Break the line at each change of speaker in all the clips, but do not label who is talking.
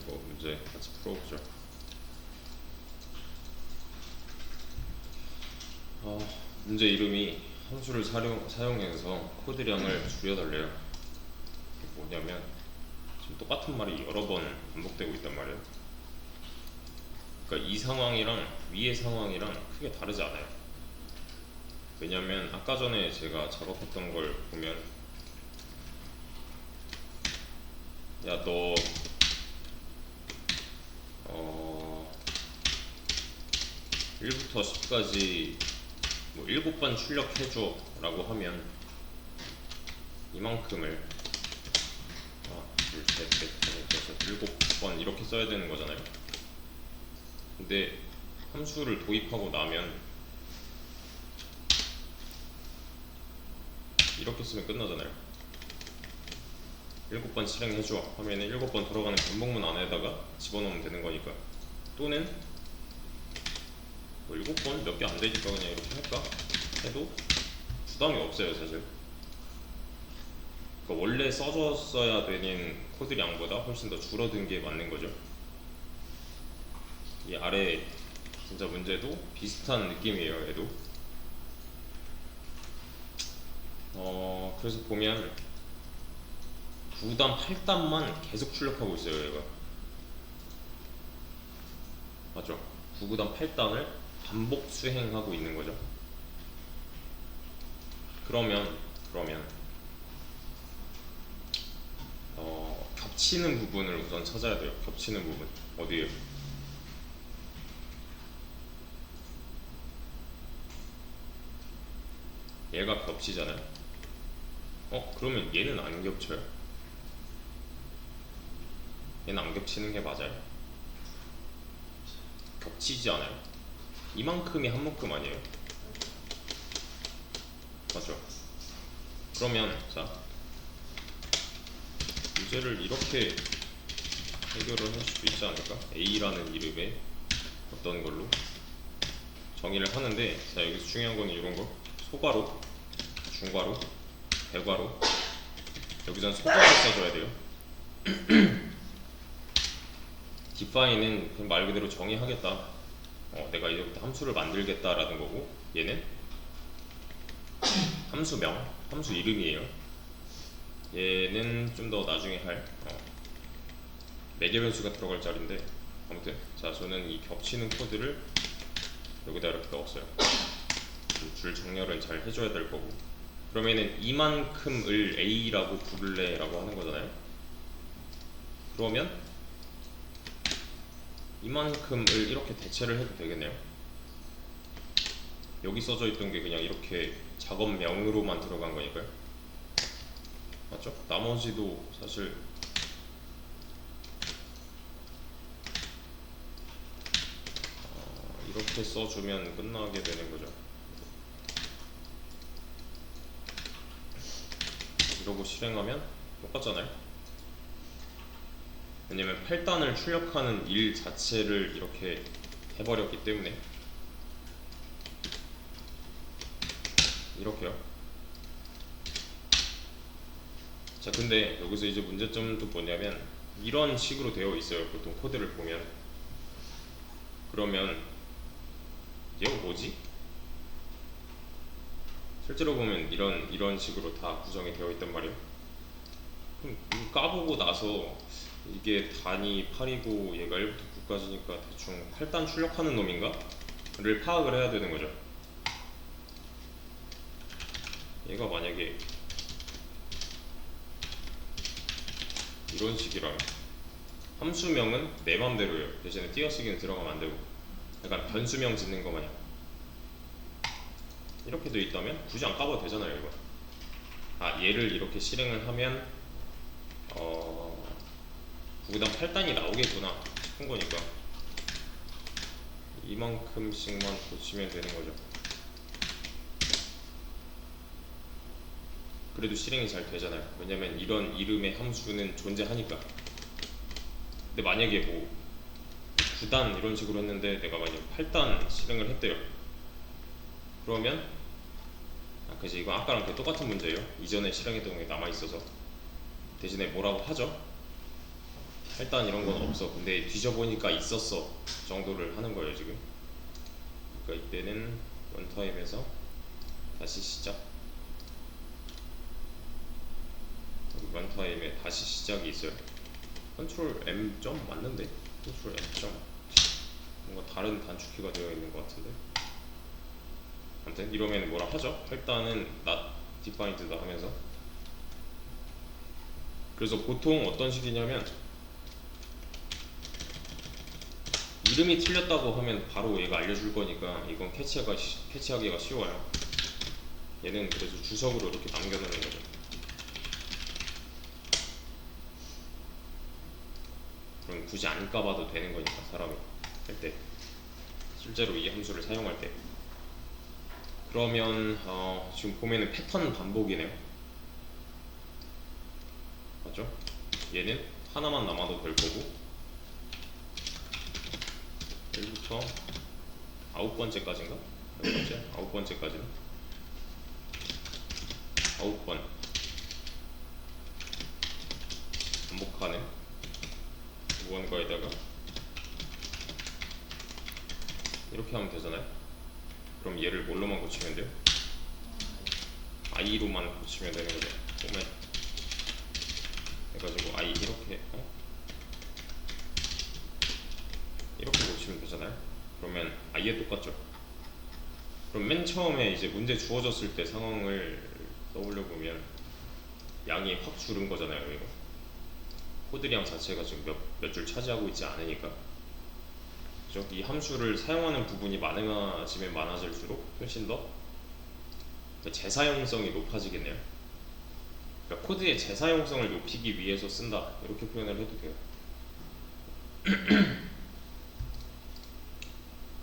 이거 문제 같이 풀어보죠. 문제 이름이 함수를 사용해서 코드량을 줄여달래요. 이게 뭐냐면 지금 똑같은 말이 여러 번 반복되고 있단 말이에요. 그러니까 이 상황이랑 위의 상황이랑 크게 다르지 않아요. 왜냐면 아까 전에 제가 작업했던 걸 보면 야 너 1부터 10까지 뭐 7번 출력해줘 라고 하면 이만큼을 둘, 셋, 넷, 다섯, 여섯, 7번 이렇게 써야 되는 거잖아요. 근데 함수를 도입하고 나면 이렇게 쓰면 끝나잖아요. 7번 실행해줘 하면은 7번 들어가는 반복문 안에다가 집어넣으면 되는 거니까. 또는 뭐 7번 몇 개 안 되니까 그냥 이렇게 할까 해도 부담이 없어요 사실. 그러니까 원래 써줬어야 되는 코드량보다 훨씬 더 줄어든 게 맞는 거죠. 이 아래 진짜 문제도 비슷한 느낌이에요. 얘도 그래서 보면 9단 8단만 계속 출력하고 있어요 얘가. 맞죠? 9단 8단을 반복 수행하고 있는 거죠. 그러면 겹치는 부분을 우선 찾아야 돼요. 겹치는 부분 어디에요? 얘가 겹치잖아요. 그러면 얘는 안 겹쳐요? 얘는 안 겹치는 게 맞아요? 겹치지 않아요? 이만큼이 한 묶음 아니에요? 맞죠? 그러면 자 문제를 이렇게 해결을 할 수도 있지 않을까? A라는 이름의 어떤 걸로 정의를 하는데, 자 여기서 중요한 거는 이런 거. 소괄호, 중괄호, 대괄호. 여기선 소괄호 써줘야 돼요. define은 그냥 말 그대로 정의하겠다. 내가 이제부터 함수를 만들겠다라는 거고, 얘는 함수명, 함수 이름이에요. 얘는 좀 더 나중에 할 매개 변수가 들어갈 자리인데, 아무튼 자 저는 이 겹치는 코드를 여기다 이렇게 넣었어요. 줄 정렬은 잘 해줘야 될 거고. 그러면은 이만큼을 A라고 부를래 라고 하는 거잖아요. 그러면 이만큼을 이렇게 대체를 해도 되겠네요. 여기 써져 있던 게 그냥 이렇게 작업명으로만 들어간 거니까요. 맞죠? 나머지도 사실 이렇게 써주면 끝나게 되는 거죠. 이러고 실행하면 똑같잖아요. 왜냐면 8단을 출력하는 일 자체를 이렇게 해버렸기 때문에. 이렇게요. 자 근데 여기서 이제 문제점은 또 뭐냐면 이런 식으로 되어 있어요. 보통 코드를 보면. 그러면 얘가 뭐지? 실제로 보면 이런 식으로 다 구성이 되어 있단 말이에요. 그럼 까보고 나서 이게 단위 8이고 얘가 1부터 9까지니까 대충 8단 출력하는 놈인가? 를 파악을 해야 되는 거죠. 얘가 만약에 이런 식이라면 함수명은 내 맘대로예요. 대신에 띄어쓰기는 들어가면 안 되고 약간 변수명 짓는 거 마냥 이렇게 돼 있다면 굳이 안 까봐도 되잖아요. 이거 얘를 이렇게 실행을 하면 9단 8단이 나오겠구나 싶은 거니까 이만큼씩만 고치면 되는 거죠. 그래도 실행이 잘 되잖아요. 왜냐면 이런 이름의 함수는 존재하니까. 근데 만약에 뭐 9단 이런 식으로 했는데 내가 만약에 8단 실행을 했대요. 그러면 그치, 이거 아까랑 똑같은 문제예요. 이전에 실행했던 게 남아있어서 대신에 뭐라고 하죠? 일단 이런 건 없어. 근데 뒤져보니까 있었어 정도를 하는 거예요 지금. 그러니까 이때는 런타임에서 다시 시작. 런타임에 다시 시작이 있어요. 컨트롤 M 점 맞는데? 컨트롤 M 점 뭔가 다른 단축키가 되어 있는 것 같은데. 아무튼 이러면 뭐라 하죠? 일단은 not defined다 하면서. 그래서 보통 어떤 식이냐면 이름이 틀렸다고 하면 바로 얘가 알려줄 거니까 이건 캐치하기가 쉬워요. 얘는 그래서 주석으로 이렇게 남겨놓는 거죠. 그럼 굳이 안 까봐도 되는 거니까 사람이 할 때, 실제로 이 함수를 사용할 때. 그러면 지금 보면은 패턴 반복이네요. 맞죠? 얘는 하나만 남아도 될 거고 1부터 9번째까지인가? 몇 번째? 9번째까지는 9번 반복하는 무언가에다가 이렇게 하면 되잖아요. 그럼 얘를 뭘로만 고치면 돼요? i로만 고치면 되는 거죠. 포맷 해가지고 i 이렇게 이렇게 고치면 되잖아요. 그러면 i에 똑같죠. 그럼 맨 처음에 이제 문제 주어졌을 때 상황을 떠올려 보면 양이 확 줄은 거잖아요. 이거 코드량 자체가 지금 몇 줄 차지하고 있지 않으니까. 그죠? 이 함수를 사용하는 부분이 많아지면 많아질수록 훨씬 더 재사용성이 높아지겠네요. 그러니까 코드의 재사용성을 높이기 위해서 쓴다, 이렇게 표현을 해도 돼요.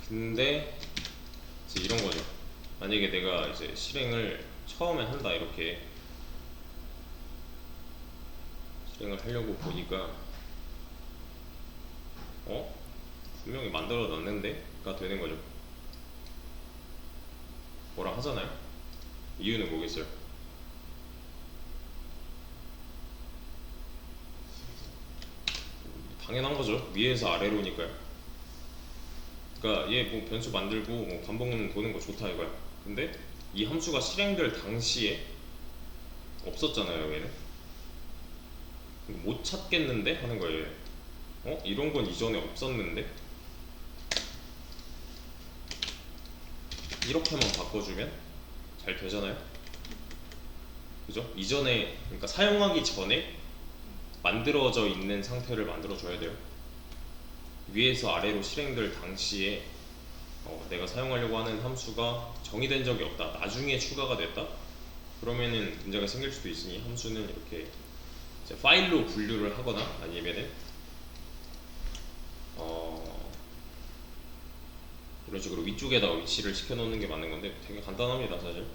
근데 이제 이런 거죠. 만약에 내가 이제 실행을 처음에 한다, 이렇게 실행을 하려고 보니까 분명히 만들어 놨는데가 되는 거죠. 뭐라 하잖아요. 이유는 뭐겠어요? 당연한 거죠. 위에서 아래로니까요. 그러니까 얘 뭐 변수 만들고 뭐 반복문 도는 거 좋다 이거야. 근데 이 함수가 실행될 당시에 없었잖아요. 얘는 못 찾겠는데 하는 거예요. 이런 건 이전에 없었는데, 이렇게만 바꿔주면 잘 되잖아요. 그죠? 이전에, 그러니까 사용하기 전에 만들어져 있는 상태를 만들어줘야 돼요. 위에서 아래로 실행될 당시에 내가 사용하려고 하는 함수가 정의된 적이 없다, 나중에 추가가 됐다, 그러면은 문제가 생길 수도 있으니 함수는 이렇게 이제 파일로 분류를 하거나 아니면은 이런 식으로 위쪽에다 위치를 시켜놓는 게 맞는 건데, 되게 간단합니다 사실.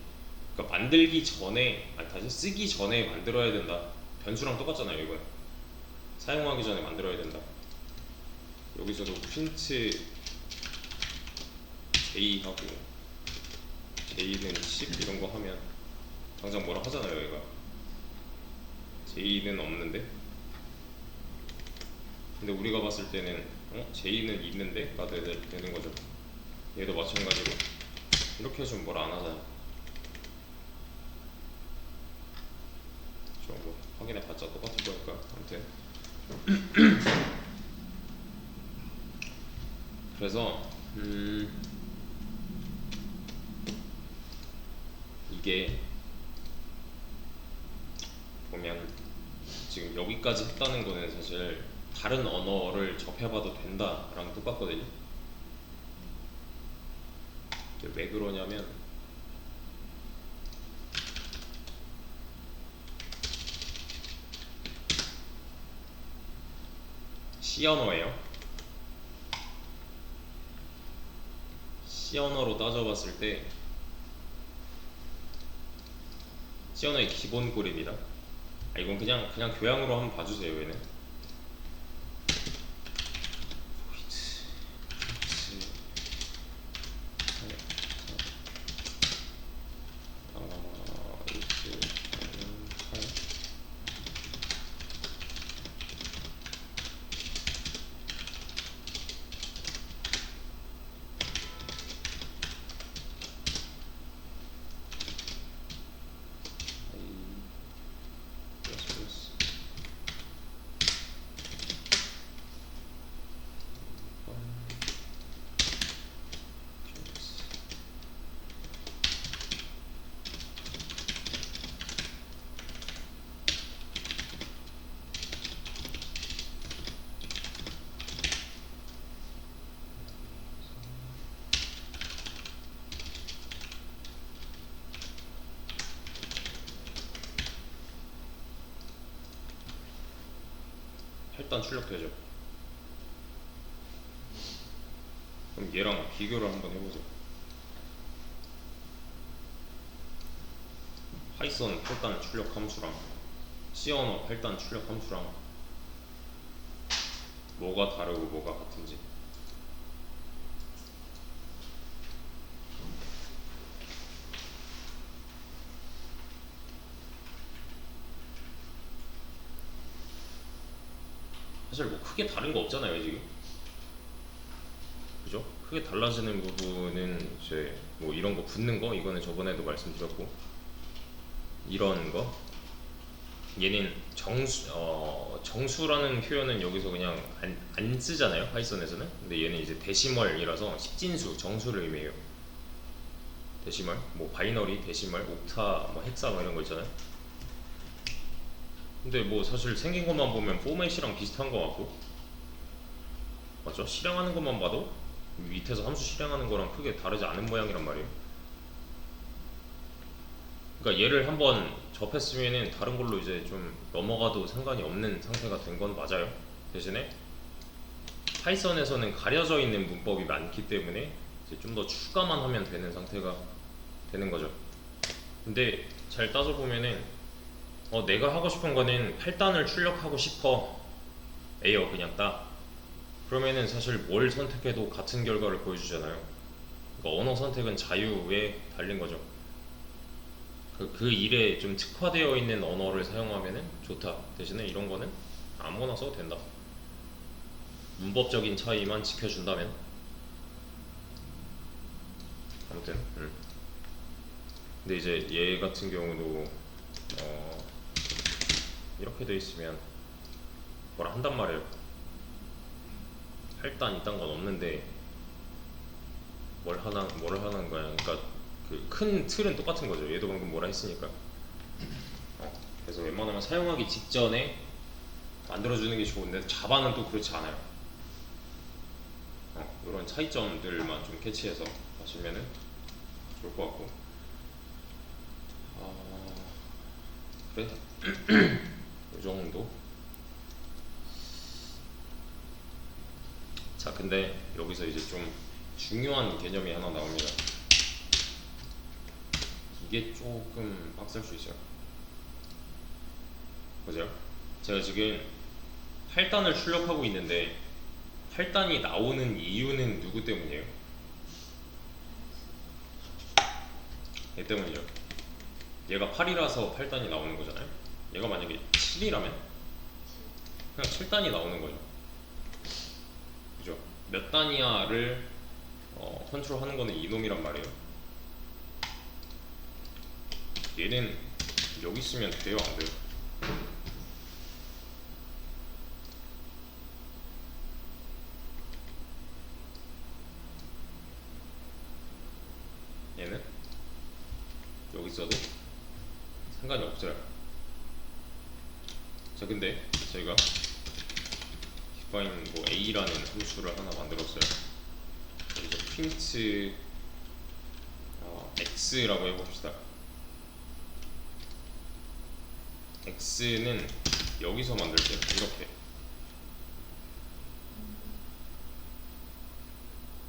그러니까 만들기 전에, 다시 쓰기 전에 만들어야 된다. 변수랑 똑같잖아요. 이건 사용하기 전에 만들어야 된다. 여기서도 프린트 j 하고 j는 10 이런 거 하면 당장 뭐라 하잖아요. 얘가 j는 없는데, 근데 우리가 봤을 때는 j는 있는데 가 되는 거죠. 얘도 마찬가지로 이렇게 해주면 뭐라 안 하잖아요. 뭐 확인해봤자 똑같을 거니까. 아무튼 그래서 이게 보면 지금 여기까지 했다는 거는 사실 다른 언어를 접해봐도 된다랑 똑같거든요. 왜 그러냐면 C 언어예요. C 언어로 따져봤을 때 C 언어의 기본 꼴입니다. 이건 그냥 교양으로 한번 봐주세요. 얘는 8단 출력되죠. 그럼 얘랑 비교를 한번 해보죠. 파이썬 8단 출력 함수랑 C 언어 8단 출력 함수랑 뭐가 다르고 뭐가 같은지. 사실 뭐 크게 다른 거 없잖아요 지금. 그죠? 크게 달라지는 부분은 이제 뭐 이런 거 붙는 거, 이거는 저번에도 말씀드렸고, 이런 거 얘는 정수라는 표현은 여기서 그냥 안 쓰잖아요 파이썬에서는. 근데 얘는 이제 데시멀이라서 십진수 정수를 의미해요. 데시멀 뭐 바이너리, 데시멀, 옥타, 뭐 헥사 뭐 이런 거 있잖아요. 근데 뭐 사실 생긴 것만 보면 포맷이랑 비슷한 거 같고, 맞죠? 실행하는 것만 봐도 밑에서 함수 실행하는 거랑 크게 다르지 않은 모양이란 말이에요. 그러니까 얘를 한번 접했으면은 다른 걸로 이제 좀 넘어가도 상관이 없는 상태가 된 건 맞아요. 대신에 파이썬에서는 가려져 있는 문법이 많기 때문에 이제 좀 더 추가만 하면 되는 상태가 되는 거죠. 근데 잘 따져보면은 내가 하고 싶은 거는 8단을 출력하고 싶어 에요 그냥 딱. 그러면은 사실 뭘 선택해도 같은 결과를 보여주잖아요. 그러니까 언어 선택은 자유에 달린 거죠. 그 일에 좀 특화되어 있는 언어를 사용하면은 좋다. 대신에 이런 거는 아무거나 써도 된다. 문법적인 차이만 지켜준다면. 아무튼 근데 이제 얘 같은 경우도 이렇게 돼 있으면 뭐라 한단 말이에요. 8단 이딴 건 없는데 뭘 하는 거야. 그러니까 그 큰 틀은 똑같은 거죠. 얘도 방금 뭐라 했으니까. 그래서 웬만하면 사용하기 직전에 만들어주는 게 좋은데 자바는 또 그렇지 않아요. 이런 차이점들만 좀 캐치해서 하시면은 좋을 것 같고. 그래? 이 정도? 자, 근데 여기서 이제 좀 중요한 개념이 하나 나옵니다. 이게 조금 빡셀 수 있어요. 보세요. 제가 지금 8단을 출력하고 있는데 8단이 나오는 이유는 누구 때문이에요? 얘 때문이죠. 얘가 8이라서 8단이 나오는 거잖아요. 얘가 만약에 7이라면 그냥 7단이 나오는 거죠. 그죠? 몇 단이야를 컨트롤하는 거는 이놈이란 말이에요. 얘는 여기 있으면 돼요, 안 돼요? 얘는 여기 있어도 상관이 없어요. 자, 근데 저희가 define 뭐 a라는 함수를 하나 만들었어요. 여기서 print x라고 해봅시다. x는 여기서 만들게요. 이렇게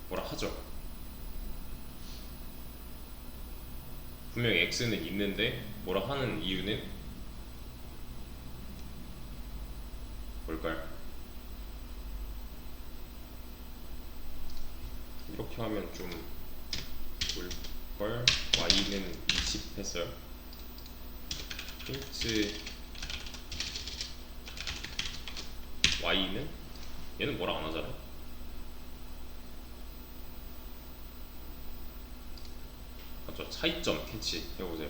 뭐라 하죠. 분명히 x는 있는데 뭐라 하는 이유는 뭘까요? 이렇게 하면 좀 볼걸? y는 20 했어요. print y는 얘는 뭐라 안 하잖아요. 맞죠? 차이점 캐치 해보세요.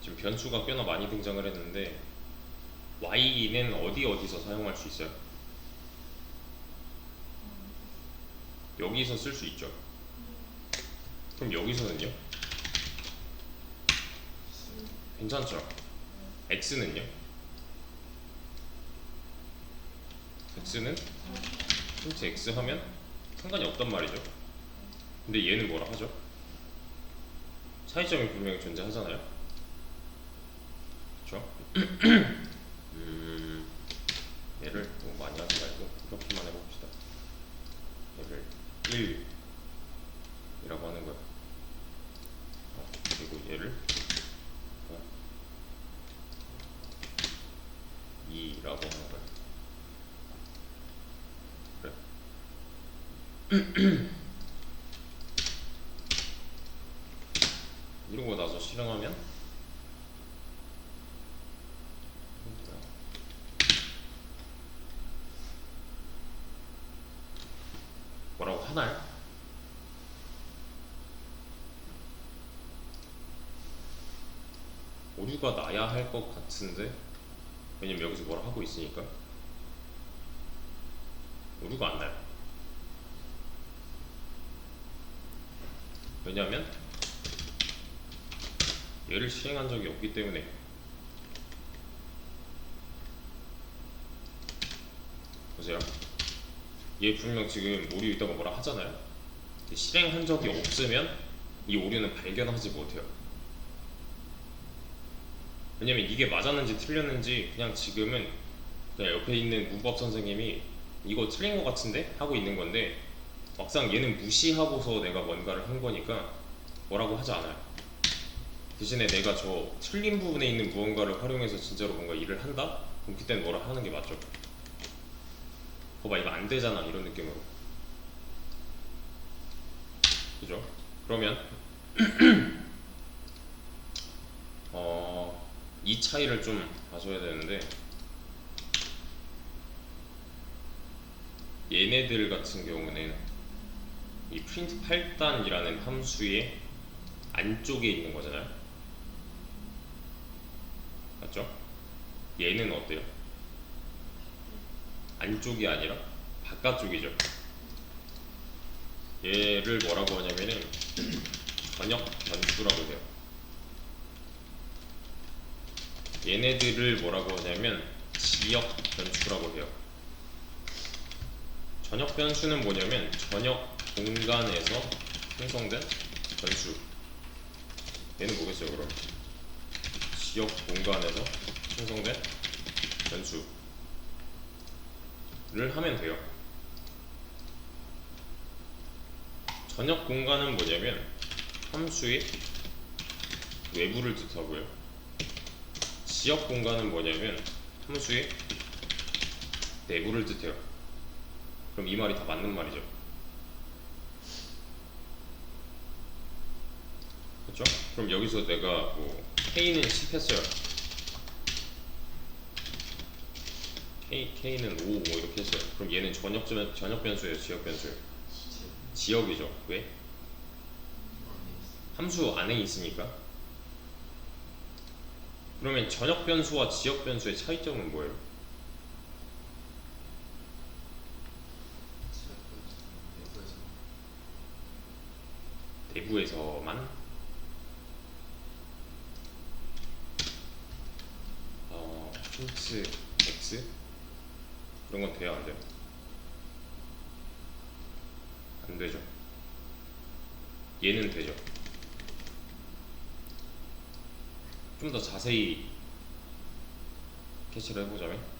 지금 변수가 꽤나 많이 등장을 했는데 y는 어디서 사용할 수 있어요? 여기서 쓸 수 있죠. 그럼 여기서는요? 괜찮죠? x는요? x는 프린트 x 하면 상관이 없단 말이죠. 근데 얘는 뭐라 하죠? 차이점이 분명히 존재하잖아요. 그렇죠? 얘를 너무 많이 하지 말고 이렇게만 해봅시다. 얘를 1이라고 하는 거야. 그리고 얘를 2라고 하는 거야. 그래. 이러고 나서 실행하면 뭐라고 하나요? 오류가 나야 할 것 같은데, 왜냐면 여기서 뭘 하고 있으니까 오류가 안 나요. 왜냐면 얘를 실행한 적이 없기 때문에. 보세요, 얘 분명 지금 오류 있다고 뭐라 하잖아요. 실행한 적이 없으면 이 오류는 발견하지 못해요. 왜냐면 이게 맞았는지 틀렸는지 그냥 지금은 그냥 옆에 있는 문법 선생님이 이거 틀린 것 같은데? 하고 있는 건데, 막상 얘는 무시하고서 내가 뭔가를 한 거니까 뭐라고 하지 않아요. 대신에 내가 저 틀린 부분에 있는 무언가를 활용해서 진짜로 뭔가 일을 한다? 그럼 그때는 뭐라 하는 게 맞죠. 봐봐, 이거 안 되잖아, 이런 느낌으로. 그죠? 그러면 이 차이를 좀 봐줘야 되는데, 얘네들 같은 경우는 이 print 8단이라는 함수의 안쪽에 있는 거잖아요. 맞죠? 얘는 어때요? 안쪽이 아니라 바깥쪽이죠. 얘를 뭐라고 하냐면은 전역 변수라고 해요. 얘네들을 뭐라고 하냐면 지역 변수라고 해요. 전역 변수는 뭐냐면 전역 공간에서 생성된 변수. 얘는 뭐겠어요 그럼? 지역 공간에서 생성된 변수를 하면 돼요. 전역 공간은 뭐냐면 함수의 외부를 뜻하고요. 지역 공간은 뭐냐면 함수의 내부를 뜻해요. 그럼 이 말이 다 맞는 말이죠. 그렇죠? 그럼 여기서 내가 뭐 K는 10 했어요. K는 5 뭐 이렇게 했어요. 그럼 얘는 전역 변수예요, 지역 변수예요? 지역이죠. 왜? 함수 안에 있으니까. 그러면 전역 변수와 지역 변수의 차이점은 뭐예요? 내부에서만? 힌트 X? 이런 건 돼요, 안 돼요? 안 되죠. 얘는 되죠. 좀 더 자세히 캐치를 해보자면,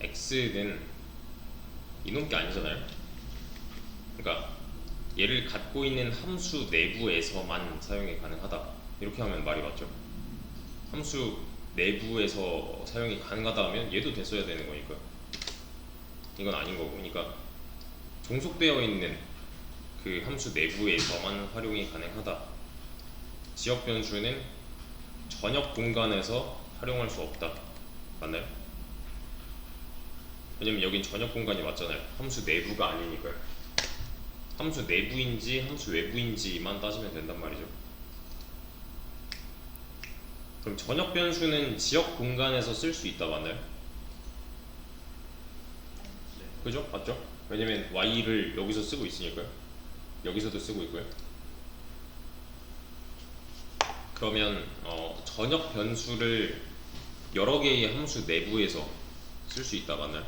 X는 이놈 게 아니잖아요. 그러니까 얘를 갖고 있는 함수 내부에서만 사용이 가능하다, 이렇게 하면 말이 맞죠. 함수 내부에서 사용이 가능하다 하면 얘도 됐어야 되는 거니까 이건 아닌 거고, 그러니까 종속되어 있는 그 함수 내부에서만 활용이 가능하다. 지역 변수는 전역 공간에서 활용할 수 없다. 맞나요? 왜냐면 여긴 전역 공간이 맞잖아요. 함수 내부가 아니니까요. 함수 내부인지 함수 외부인지만 따지면 된단 말이죠. 그럼 전역 변수는 지역 공간에서 쓸 수 있다, 맞나요? 그죠? 맞죠? 왜냐면 y를 여기서 쓰고 있으니까요. 여기서도 쓰고 있고요. 그러면 전역 변수를 여러 개의 함수 내부에서 쓸 수 있다 맞나요?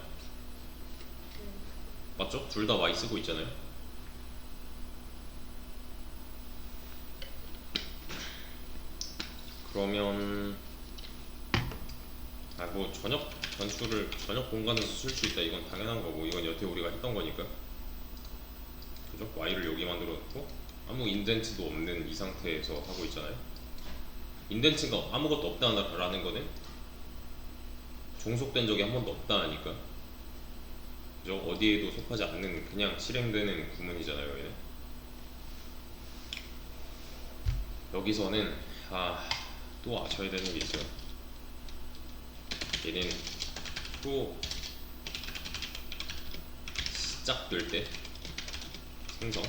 맞죠? 둘 다 y 쓰고 있잖아요. 그러면 뭐 전역 변수를 전역 공간에서 쓸 수 있다 이건 당연한 거고 이건 여태 우리가 했던 거니까 그죠? y를 여기 만들어 놓고 아무 인덴트도 없는 이 상태에서 하고 있잖아요. 인덴트가 아무것도 없다라는 거는 종속된 적이 한 번도 없다니까 그죠? 어디에도 속하지 않는 그냥 실행되는 구문이잖아요. 얘는 여기서는 또 아셔야 되는 게 있어요. 얘는 또 시작될 때 생성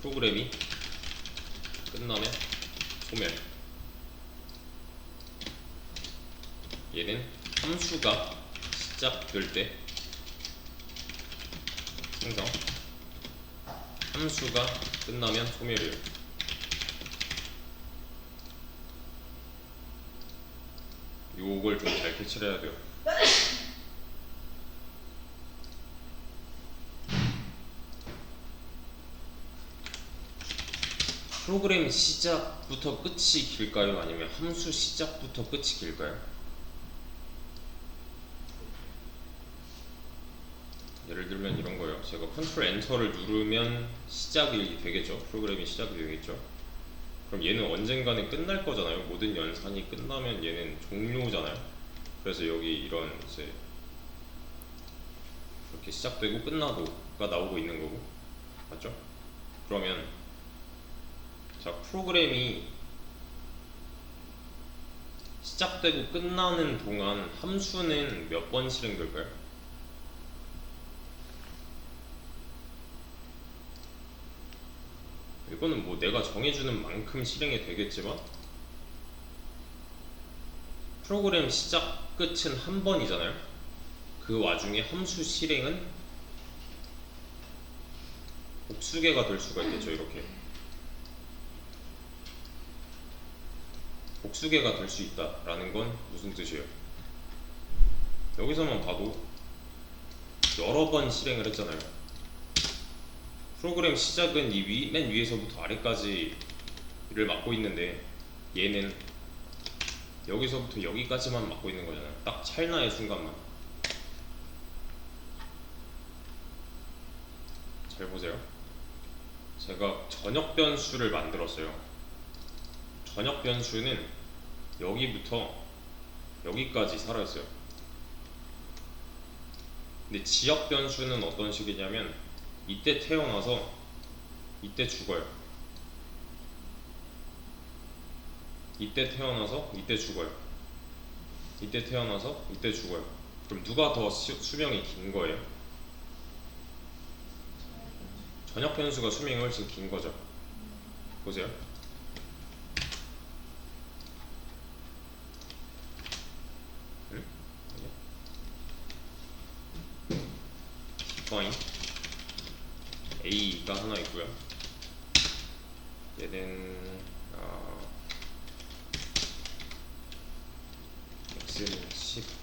프로그램이 끝나면 소멸 얘는 함수가 시작될 때 생성 함수가 끝나면 소멸이에요. 요걸 좀 잘 캐치를 해야 돼요. 프로그램 시작부터 끝이 길까요? 아니면 함수 시작부터 끝이 길까요? 예를 들면 이런 거예요. 제가 컨트롤 엔터를 누르면 시작이 되겠죠. 프로그램이 시작이 되겠죠. 그럼 얘는 언젠가는 끝날 거잖아요. 모든 연산이 끝나면 얘는 종료잖아요. 그래서 여기 이런 이제 이렇게 시작되고 끝나도가 나오고 있는 거고 맞죠? 그러면 자 프로그램이 시작되고 끝나는 동안 함수는 몇 번 실행될까요? 이거는 뭐 내가 정해주는 만큼 실행이 되겠지만 프로그램 시작 끝은 한 번이잖아요. 그 와중에 함수 실행은 복수개가 될 수가 있겠죠. 이렇게 복수개가 될 수 있다라는 건 무슨 뜻이에요? 여기서만 봐도 여러 번 실행을 했잖아요. 프로그램 시작은 맨 위에서부터 아래까지를 맡고 있는데 얘는 여기서부터 여기까지만 맡고 있는 거잖아요. 딱 찰나의 순간만. 잘 보세요. 제가 전역 변수를 만들었어요. 전역 변수는 여기부터 여기까지 살아있어요. 근데 지역 변수는 어떤 식이냐면 이때 태어나서 이때 죽어요. 이때 태어나서 이때 죽어요. 이때 태어나서 이때 죽어요. 그럼 누가 더 수명이 긴 거예요? 전역 변수가 수명이 훨씬 긴 거죠. 보세요. define a가 하나 있고요. 얘는 x는 10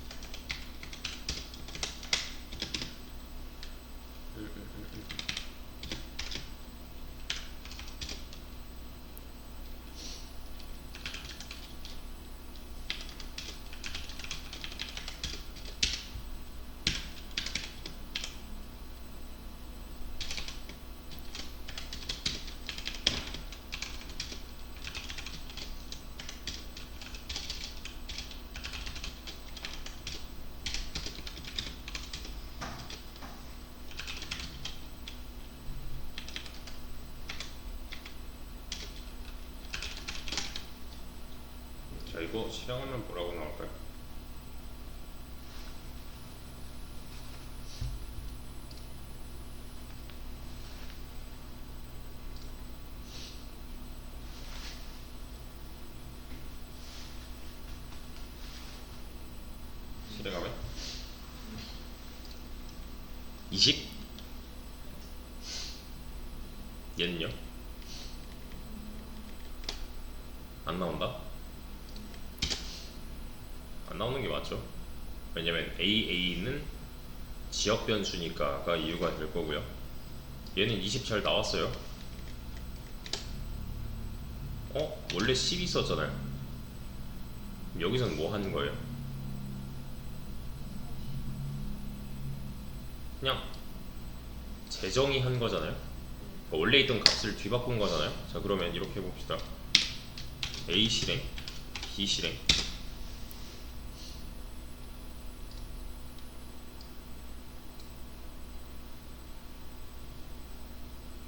자 이거 실행하면 뭐라고 나올까요? 실행하면 20 얘는요? 안 나온다? 안 나오는 게 맞죠? 왜냐면 AA는 지역 변수니까가 이유가 될 거고요. 얘는 20 잘 나왔어요. 원래 10 있었잖아요. 여기서는 뭐 하는 거예요? 그냥 재정의 한 거잖아요. 원래 있던 값을 뒤바꾼 거잖아요. 자, 그러면 이렇게 해봅시다. A 실행, B 실행.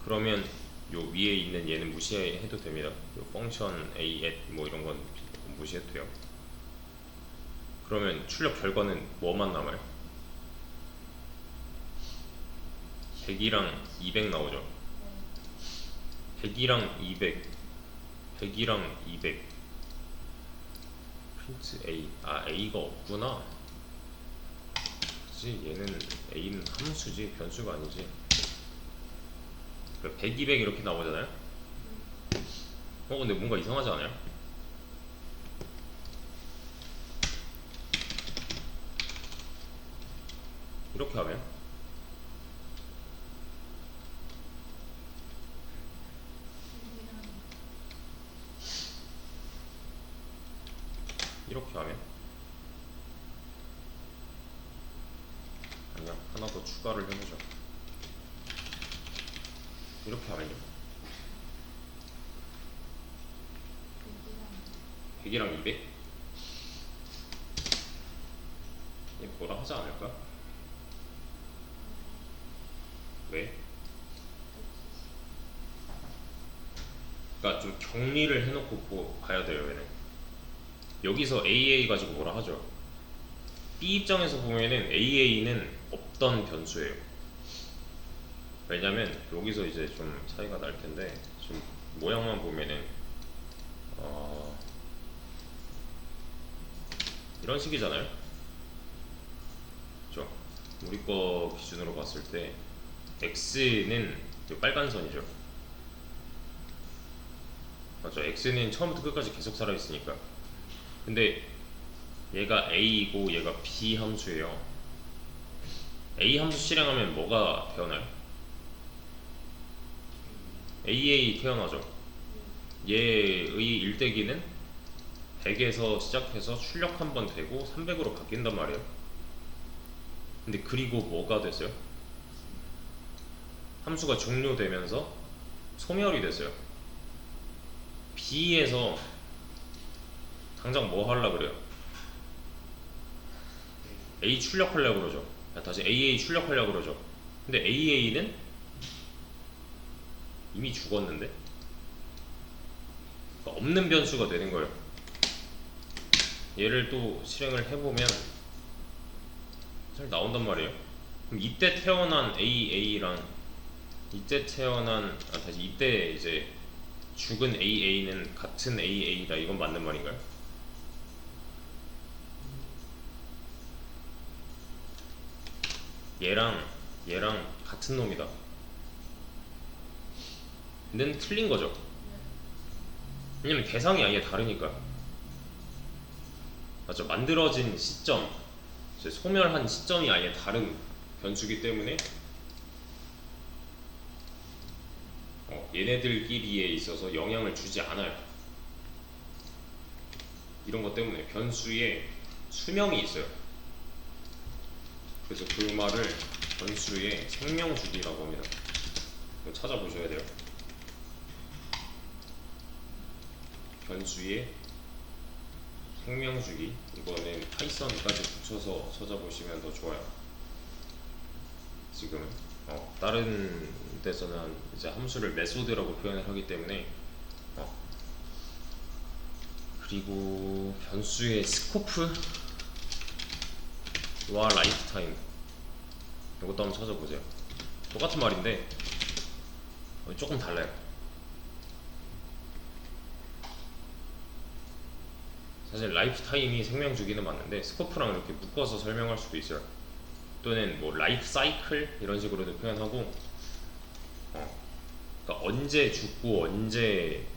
그러면 요 위에 있는 얘는 무시해도 됩니다. 요 펑션 A at 뭐 이런 건 무시해도 돼요. 그러면 출력 결과는 뭐만 남아요? 100이랑 200 나오죠. 100이랑 200, 100이랑 200. 프린트 A. A가 없구나. 그치, 얘는 A는 함수지 변수가 아니지. 100, 200 이렇게 나오잖아요. 근데 뭔가 이상하지 않아요? 이렇게 하면 이렇게 하면 아니야, 하나 더 추가를 해보자. 이렇게 하면요 100이랑 200? 얘 뭐라 하지 않을까? 왜? 그러니까 좀 격리를 해놓고 봐야 돼요. 얘는 여기서 AA 가지고 뭐라 하죠. B 입장에서 보면은 AA는 없던 변수예요. 왜냐면 여기서 이제 좀 차이가 날 텐데 지금 모양만 보면은 이런 식이잖아요. 그렇죠? 우리 거 기준으로 봤을 때 X는 빨간 선이죠. 맞죠? X는 처음부터 끝까지 계속 살아있으니까. 근데 얘가 A이고 얘가 B 함수예요. A 함수 실행하면 뭐가 태어나요? AA 태어나죠. 얘의 일대기는 100에서 시작해서 출력 한 번 되고 300으로 바뀐단 말이에요. 근데 그리고 뭐가 됐어요? 함수가 종료되면서 소멸이 됐어요. B에서 당장 뭐 하려고 그래요? A 출력하려고 그러죠. 다시 AA 출력하려고 그러죠. 근데 AA는 이미 죽었는데? 그러니까 없는 변수가 되는 거예요. 얘를 또 실행을 해보면 잘 나온단 말이에요. 그럼 이때 태어난 AA랑 이때 태어난 다시 이때 이제 죽은 AA는 같은 AA다, 이건 맞는 말인가요? 얘랑 같은 놈이다 는 틀린 거죠. 왜냐면 대상이 아예 다르니까. 맞죠? 만들어진 시점, 이제 소멸한 시점이 아예 다른 변수기 때문에 얘네들끼리에 있어서 영향을 주지 않아요. 이런 것 때문에 변수에 수명이 있어요. 그래서 그 말을 변수의 생명주기라고 합니다. 이거 찾아보셔야 돼요. 변수의 생명주기, 이거는 파이썬까지 붙여서 찾아보시면 더 좋아요. 지금은 다른 데서는 이제 함수를 메소드라고 표현을 하기 때문에 그리고 변수의 스코프와 라이프타임, 이것도 한번 찾아보세요. 똑같은 말인데 조금 달라요. 사실 라이프타임이 생명주기는 맞는데 스코프랑 이렇게 묶어서 설명할 수도 있어요. 또는 뭐 라이프 사이클 이런 식으로도 표현하고, 그러니까 언제 죽고 언제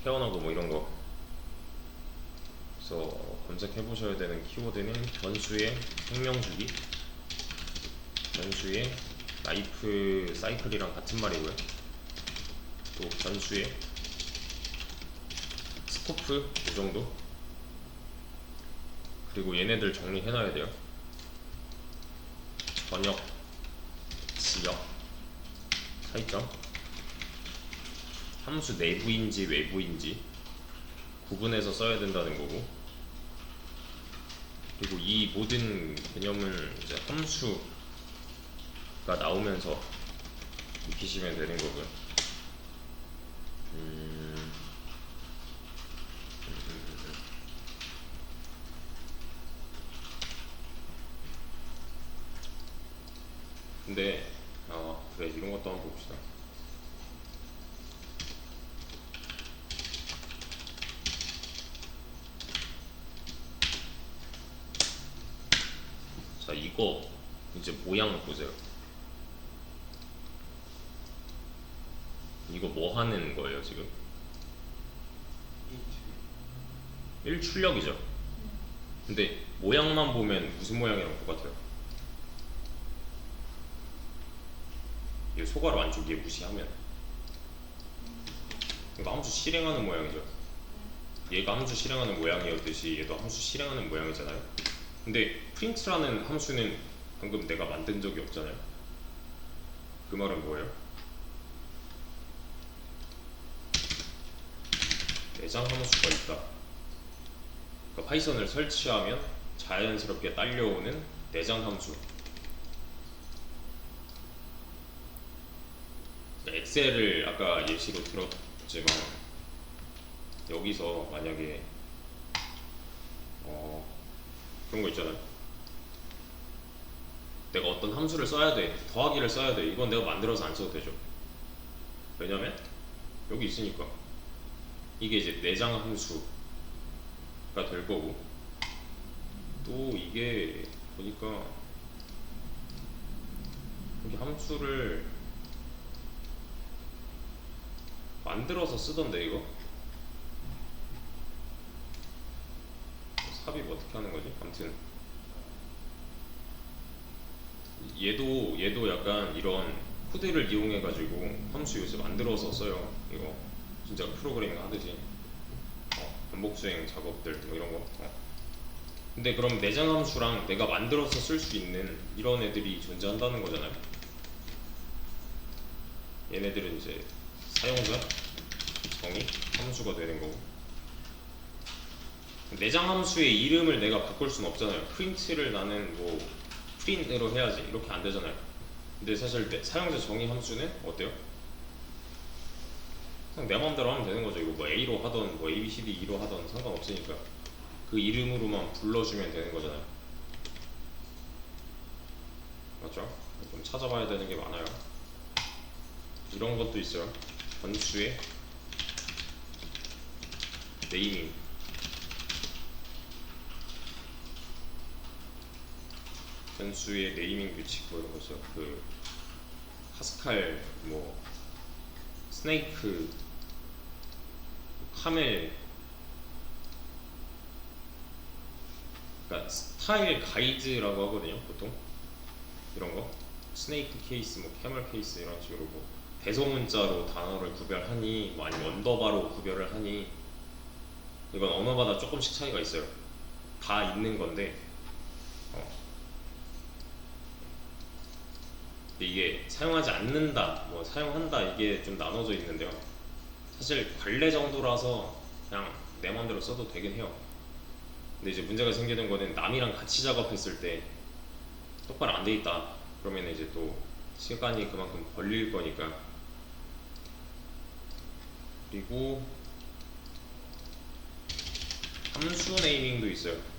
태어나고 뭐 이런 거. 그래서 검색해 보셔야 되는 키워드는 변수의 생명주기, 변수의 라이프 사이클이랑 같은 말이고요. 또 변수의 스코프 이 정도. 그리고 얘네들 정리해 놔야 돼요. 번역, 지역, 차이점, 함수 내부인지 외부인지 구분해서 써야 된다는 거고, 그리고 이 모든 개념은 이제 함수가 나오면서 익히시면 되는 거고요. 근데 그래, 이런 것도 한번 봅시다. 자, 이거 이제 모양 보세요. 이거 뭐 하는 거예요 지금? 일출력이죠. 근데 모양만 보면 무슨 모양이랑 똑같아요? 이 소괄호 안쪽 얘 무시하면 이거 함수 실행하는 모양이죠. 얘가 함수 실행하는 모양이었듯이 얘도 함수 실행하는 모양이잖아요. 근데 print라는 함수는 방금 내가 만든 적이 없잖아요. 그 말은 뭐예요? 내장 함수가 있다. 그러니까 파이썬을 설치하면 자연스럽게 딸려오는 내장 함수. 엑셀을 아까 예시로 들었지만 여기서 만약에 그런 거 있잖아요. 내가 어떤 함수를 써야 돼, 더하기를 써야 돼. 이건 내가 만들어서 안 써도 되죠. 왜냐면 여기 있으니까. 이게 이제 내장 함수가 될 거고, 또 이게 보니까 여기 함수를 만들어서 쓰던데 이거 삽입 어떻게 하는 거지? 아무튼 얘도 약간 이런 코드를 이용해 가지고 함수 요새 만들어서 써요. 이거 진짜 프로그래밍 하듯이 반복 수행 작업들 뭐 이런 거. 근데 그럼 내장 함수랑 내가 만들어서 쓸 수 있는 이런 애들이 존재한다는 거잖아요. 얘네들은 이제 사용자 정의 함수가 되는 거고, 내장 함수의 이름을 내가 바꿀 수는 없잖아요. 프린트를 나는 뭐 프린트로 해야지 이렇게 안 되잖아요. 근데 사실 사용자 정의 함수는 어때요? 그냥 내 마음대로 하면 되는 거죠. 이거 뭐 A로 하던 뭐 ABCD E로 하던 상관없으니까 그 이름으로만 불러주면 되는 거잖아요. 맞죠? 좀 찾아봐야 되는 게 많아요. 이런 것도 있어요. 변수의 네이밍. 변수의 네이밍 규칙 뭐 이런 거 있어요. 그 파스칼 뭐 스네이크, 카멜, 그러니까 스타일 가이드라고 하거든요. 보통 이런 거 스네이크 케이스, 뭐 캐멀 케이스 이런 식으로 뭐 대소문자로 단어를 구별하니 뭐 아니면 언더바로 구별을 하니 이건 언어마다 조금씩 차이가 있어요. 다 있는 건데 근데 이게 사용하지 않는다, 뭐 사용한다 이게 좀 나눠져 있는데요. 사실 관례 정도라서 그냥 내 마음대로 써도 되긴 해요. 근데 이제 문제가 생기는 거는 남이랑 같이 작업했을 때 똑바로 안 돼 있다 그러면 이제 또 시간이 그만큼 걸릴 거니까. 그리고 함수 네이밍도 있어요.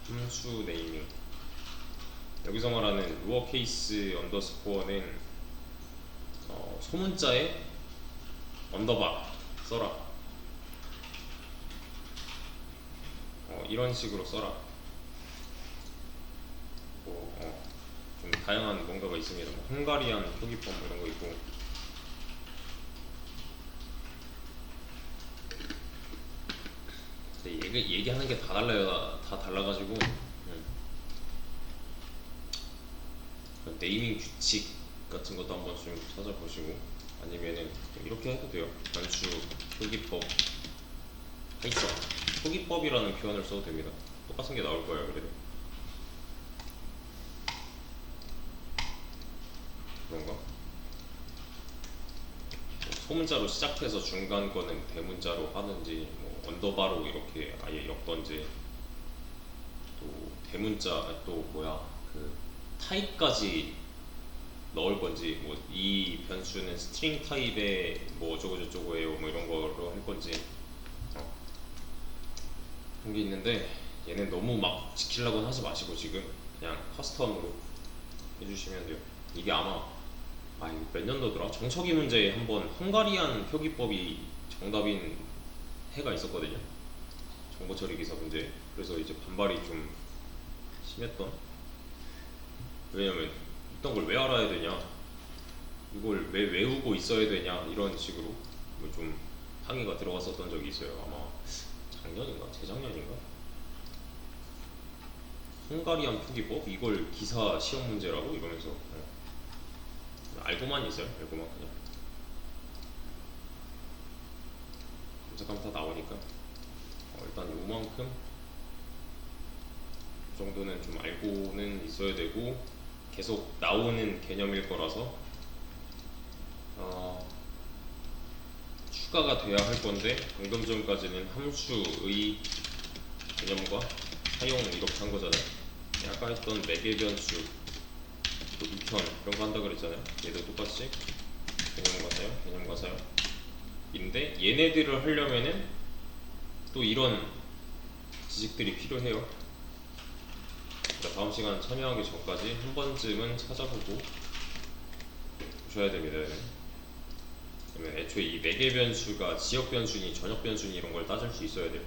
함수 네이밍, 여기서 말하는 루어케이스 언더스코어는 소문자에 언더바 써라, 이런 식으로 써라. 좀 다양한 뭔가가 있습니다. 뭐 헝가리안 표기법 뭐 이런 거 있고. 얘기하는 게 다 달라요. 다 달라가지고 네이밍 규칙 같은 것도 한번 좀 찾아보시고, 아니면은 이렇게 해도 돼요. 변수, 표기법, 파이썬, 표기법이라는 표현을 써도 됩니다. 똑같은 게 나올 거예요. 그래도 그런가? 소문자로 시작해서 중간 거는 대문자로 하는지, 뭐 언더바로 이렇게 아예 엮던지, 또 대문자 또 뭐야 그 타입까지 넣을 건지, 뭐 이 변수는 스트링 타입의 뭐 어쩌고 저쩌고예요 뭐 이런 거로 할 건지 그런 게 있는데, 얘는 너무 막 지키려고 하지 마시고 지금 그냥 커스텀으로 해주시면 돼요. 이게 아마 이거 몇 년도더라? 정처기 문제에 한번 헝가리안 표기법이 정답인 해가 있었거든요. 정보 처리 기사 문제. 그래서 이제 반발이 좀 심했던. 왜냐면 이딴 걸 왜 알아야 되냐, 이걸 왜 외우고 있어야 되냐, 이런 식으로 뭐 좀 항의가 들어갔었던 적이 있어요. 아마 작년인가 재작년인가. 헝가리안 표기법 이걸 기사 시험 문제라고 이러면서 알고만 있어요. 알고만 그냥 검색하면 다 나오니까 일단 요만큼 그 정도는 좀 알고는 있어야 되고, 계속 나오는 개념일 거라서 추가가 돼야 할 건데, 방금 전까지는 함수의 개념과 사용 이렇게 한 거잖아요. 아까 했던 매개 변수, 또 리턴 이런 거 한다 그랬잖아요. 얘도 똑같이 개념과 사용, 개념과 사용 인데, 얘네들을 하려면은 또 이런 지식들이 필요해요. 그러니까 다음 시간 참여하기 전까지 한 번쯤은 찾아보고 오셔야 됩니다. 그러면 애초에 이 매개 변수가 지역 변수니 전역 변수니 이런 걸 따질 수 있어야 돼요.